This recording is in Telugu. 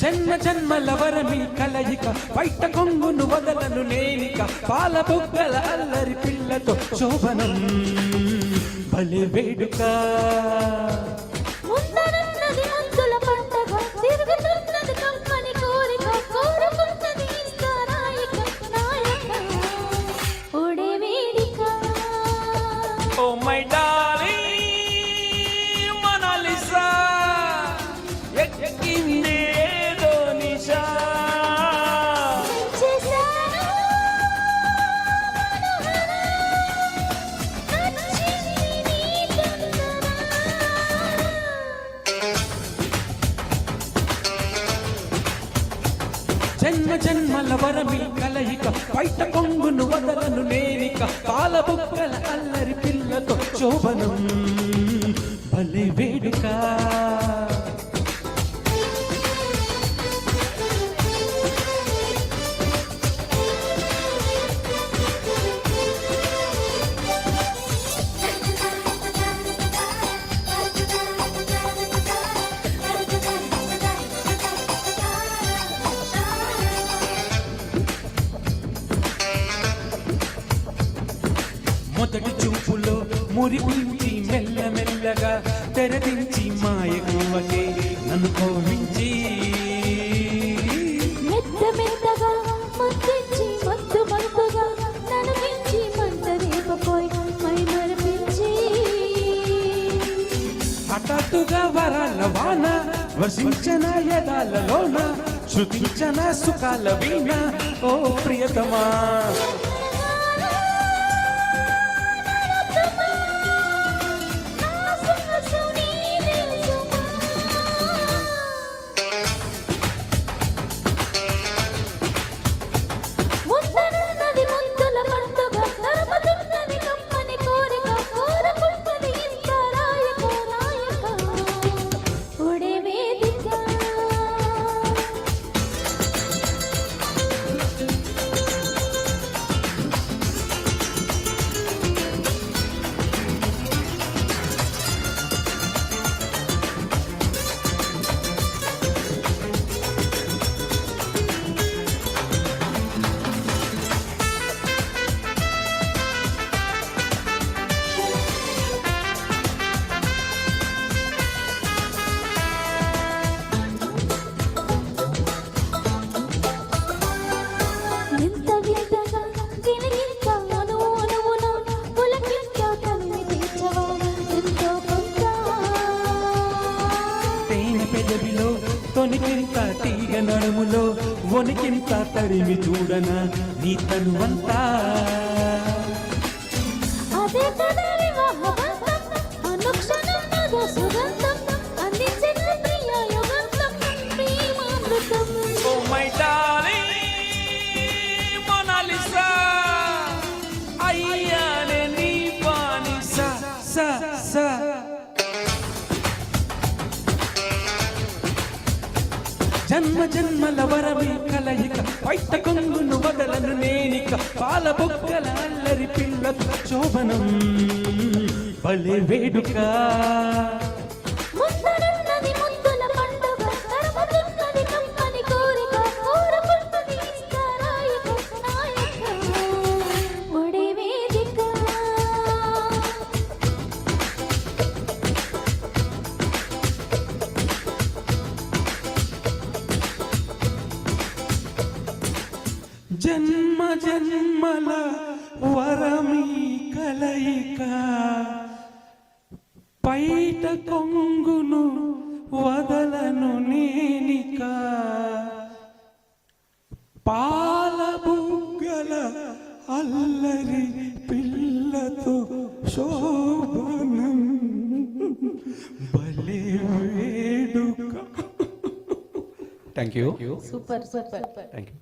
జన్మ జన్మల వరమి కలయిక బయట కొంగును వదలను నేనిక పాల బుగ్గల అల్లరి పిల్లతో శోభనం భలే వేడుక ఓ మై డార్లింగ్ మొనాలిసా ఎక్కిందే జన్మ జన్మల వరమి కలయిక బయట కొంగును వదలను నేనిక పాల బుగ్గల అల్లరి పిల్లతో శోభనం భలే వేడుక మొదటి చూపులో మురిపించి మెల్లమెల్లగా తెరదించి మాయకువకే నన్ను కోవించి మెత్త మెత్తగా ముద్దించి మత్తు మత్తుగా నన్ను పెంచి మంట రేపపోయి మై మరపించి హఠాత్తుగా వరాల వాన వర్షించన యదాలలోన శృతించన సుఖాల వీణ ఓ ప్రియతమా తొనికింత తీగ నడుములో వణికింత తడిమి చూడన నీ తనువంతా ఓ మై డార్లింగ్ మొనాలిసా అయ్యానే నీ బానిసా సా సా జన్మ జన్మల వరమి కలయిక బయట కొంగును వదలను నేనిక పాల బుగ్గల అల్లరి పిల్లతో శోభనం భలే వేడుక జన్మ జన్మల వరమి కలయిక బయట కొంగును వదలను నేనిక పాల బుగ్గల అల్లరి పిల్లతో శోభనం భలే వేడుక thank you super super thank you